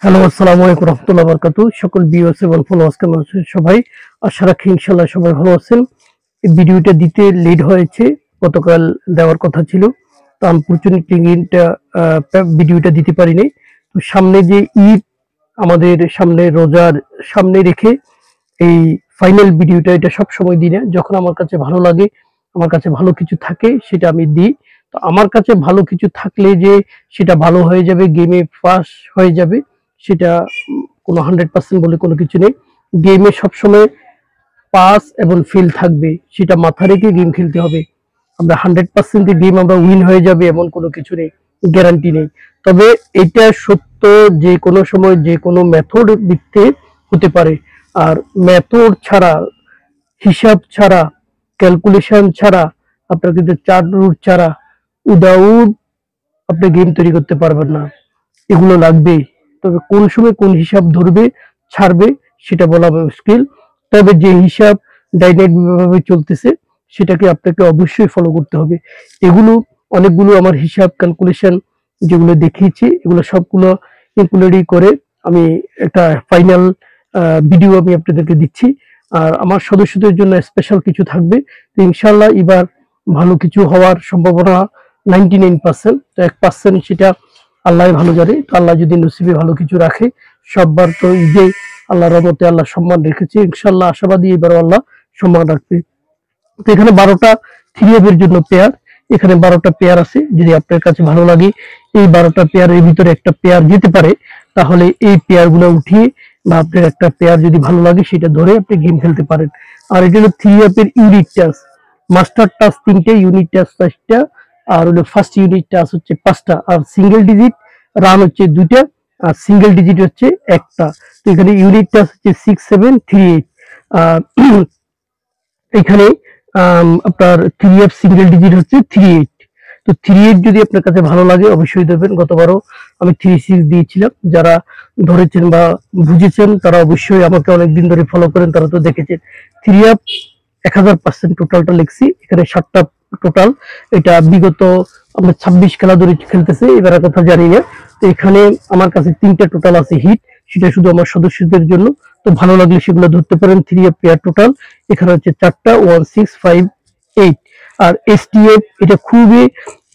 Hello, আসসালামু আলাইকুম রহমতুল্লাহ বারাকাতু। সকল ভিউয়ার্স এবং ফলোয়ার্স কেমন আছেন সবাই? আশা রাখি ইনশাআল্লাহ সবাই ভালো আছেন। এই ভিডিওটা দিতে লেট হয়েছে, গতকাল দেওয়ার কথা ছিল, তো আনফরচুনেটলি ভিডিওটা দিতে পারিনি। তো সামনে যে ঈদ, আমাদের সামনে রোজার সামনে রেখে এই ফাইনাল ভিডিওটা, এটা সব সময় দিই না। যখন আমার কাছে ভালো লাগে, আমার কাছে ভালো কিছু থাকে, সেটা আমি দিই। তো আমার কাছে ভালো কিছু থাকলে যে সেটা ভালো হয়ে যাবে, গেমে পাস হয়ে যাবে, সেটা কোনো 100% বলে কোনো কিছু নেই। গেমে সবসময় পাস এবং ফেল থাকবে, সেটা মাথায় রেখে গেম খেলতে হবে। আমরা 100% গেম আমরা উইন হয়ে যাবে এমন কোনো কিছু নেই, গ্যারান্টি নেই। তবে এটা সত্য, যে কোনো সময় যে কোনো মেথড দিতে হতে পারে। আর মেথড ছাড়া, হিসাব ছাড়া, ক্যালকুলেশন ছাড়া, আপনার কিন্তু চার্ট রুট ছাড়া উইদাউট আপনি গেম তৈরি করতে পারবেন না। এগুলো লাগবেই। তবে কোন সময় কোন হিসাব ধরবে, ছাড়বে, সেটা বলা মুশকিল। তবে যে হিসাব ডাইনামিক ভাবে চলতেছে, সেটাকে আপনাকে অবশ্যই ফলো করতে হবে। এগুলো অনেকগুলো আমার হিসাব ক্যালকুলেশন যেগুলো দেখিয়েছি, এগুলো সবগুলো ইনক্লুডই করে আমি একটা ফাইনাল ভিডিও আমি আপনাদেরকে দিচ্ছি। আর আমার সদস্যদের জন্য স্পেশাল কিছু থাকবে। তো ইনশাল্লাহ এবার ভালো কিছু হওয়ার সম্ভাবনা 99%। তো 1% সেটা আল্লাহ ভালো জানে। তো আল্লাহ যদি নসিবে ভালো কিছু রাখে, সববার তো ঈদে আল্লাহর রহমতে আল্লাহ সম্মান রেখেছে, ইনশাল্লাহ আশাবাদী এবারও আল্লাহ সম্মান রাখবে। তো এখানে 12টা থ্রি এর জন্য পেয়ার, এখানে 12টা পেয়ার আছে। যদি আপনার কাছে ভালো লাগে এই 12টা পেয়ারের ভিতরে একটা পেয়ার যেতে পারে, তাহলে এই পেয়ার গুলো উঠিয়ে, বা আপনার একটা পেয়ার যদি ভালো লাগে সেটা ধরে আপনি গেম খেলতে পারেন। আর এটা হলো থ্রি অ্যাপের ইউনিট টাচ, মাস্টার টাচ 3টে, ইউনিট টাচ 4টা, আর হলো ফার্স্ট ইউনিট টাচ হচ্ছে 5টা, আর সিঙ্গেল ডিজিট রান হচ্ছে 2টা, আর সিঙ্গেল ডিজিট হচ্ছে একটা। তো এখানে ইউনিট টাচ হচ্ছে 6738। আর এখানে আপনার 3F সিঙ্গেল ডিজিট হচ্ছে 38। তো 38 যদি আপনার কাছে ভালো লাগে অবশ্যই দেবেন। গতবারও আমি 36 দিয়েছিলাম। যারা ধরেছেন বা বুঝেছেন তারা অবশ্যই আমাকে অনেকদিন ধরে ফলো করেন, তারা তো দেখেছেন। 3F 1000% টোটালটা লিখছি, এখানে 7টা টোটাল। এটা বিগত আমরা 26 খেলা ধরে খেলতেছে, এবার কথা জানি না। তো এখানে আমার কাছে 3টা টোটাল আছে হিট, সেটা শুধু আমার সদস্যদের জন্য। তো ভালো লাগলে সেগুলো ধরতে পারেন। 3F পেয়ার টোটাল এখানে হচ্ছে 4টা, 1658। আর STF এটা খুবই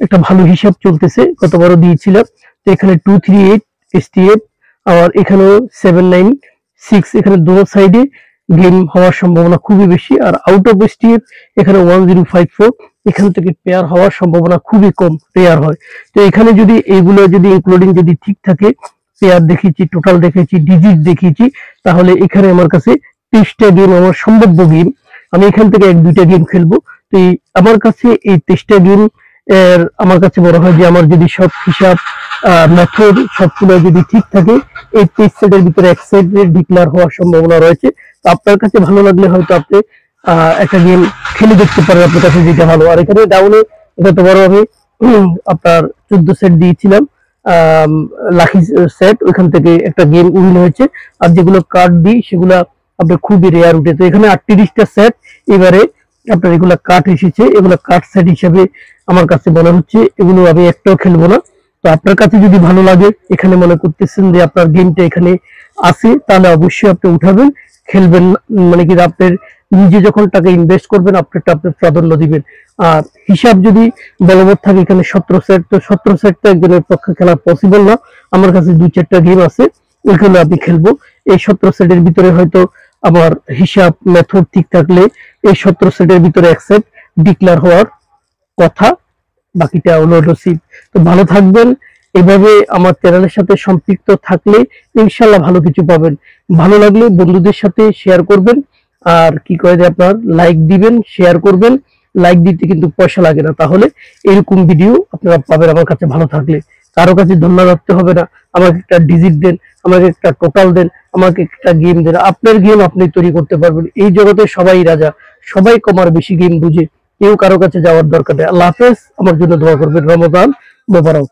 একটা ভালো হিসাব চলতেছে, গতবারও দিয়েছিলাম। তো এখানে 238 STF, আর এখানেও 796। এখানে দুটো সাইডে গেম হওয়ার সম্ভাবনা খুবই বেশি। আর আউট অফ STF এখানে 1054, এখান থেকে পেয়ার হওয়ার সম্ভাবনা খুবই কম, পেয়ার হয়। তো এখানে যদি এইগুলো যদি ইনক্লুডিং যদি ঠিক থাকে, পেয়ার দেখিয়েছি, টোটাল দেখেছি, ডিজিট দেখিয়েছি, তাহলে এখানে আমার কাছে 23টা গেম আমার সম্ভাব্য গেম, আমি এখান থেকে 1-2টা গেম খেলবো। তো আমার কাছে এই 23টা গেম এর আমার কাছে মনে হয় যে আমার যদি সব হিসাব মেথড সবগুলো যদি ঠিক থাকে, এই 23 সেটের ভিতরে এক সেটের ডিক্লেয়ার হওয়ার সম্ভাবনা রয়েছে। তো আপনার কাছে ভালো লাগলে হয়তো আপনি একটা গেম খেলে দেখতে পারেন, আপনার কাছে যেটা ভালো। আর এখানে ডাউনে গতবারও আমি আপনার 14 সেট দিয়েছিলাম, লাকি সেট, ওইখান থেকে একটা গেম উইন হয়েছে। আর যেগুলো কার্ড দিই সেগুলা আপনার খুবই রেয়ার উঠে। তো এখানে 38টা সেট এবারে আপনার এগুলা কার্ড এসেছে, এগুলো কার্ড সেট হিসেবে আমার কাছে মনে হচ্ছে, এগুলো আমি একটাও খেলবো না। তো আপনার কাছে যদি ভালো লাগে, এখানে মনে করতেছেন যে আপনার গেমটা এখানে আছে, তাহলে অবশ্যই আপনি উঠাবেন, খেলবেন। মানে কি আপনার নিজে যখন টাকা ইনভেস্ট করবেন, আপনারটা আপনি প্রাধান্য দিবেন। আর হিসাব যদি বলবৎ থাকে, এখানে 17 সেট, তো 17 সেট তো একজনের পক্ষে খেলা পসিবল না। আমার কাছে 2-4টা গেম আছে, ওইখানে আমি খেলবো। এই 17 সেটের ভিতরে হয়তো আমার হিসাব মেথড ঠিক থাকলে এই 17 সেটের ভিতরে এক সেট ডিক্লেয়ার হওয়ার কথা, বাকিটা হলো নসিব। তো ভালো থাকবেন। এভাবে আমার চ্যানেলের সাথে সম্পৃক্ত থাকলে ইনশাল্লাহ ভালো কিছু পাবেন। ভালো লাগলে বন্ধুদের সাথে শেয়ার করবেন। আর কি করে যে আপনার লাইক দিবেন, শেয়ার করবেন। লাইক দিতে কিন্তু পয়সা লাগে না, তাহলে এরকম ভিডিও আপনারা পাবেন আমার কাছে ভালো থাকলে। কারো কাছে ধন্যবাদ রাখতে হবে না, আমাকে একটা ডিজিট দেন, আমাকে একটা টোটাল দেন, আমাকে একটা গেম দেন। আপনার গেম আপনি তৈরি করতে পারবেন। এই জগতে সবাই রাজা, সবাই কমার বেশি গেম বুঝে, কেউ কারো কাছে যাওয়ার দরকার নেই। আল্লাহ হাফেজ। আমার জন্য দোয়া করবেন। রমাদান মোবারক।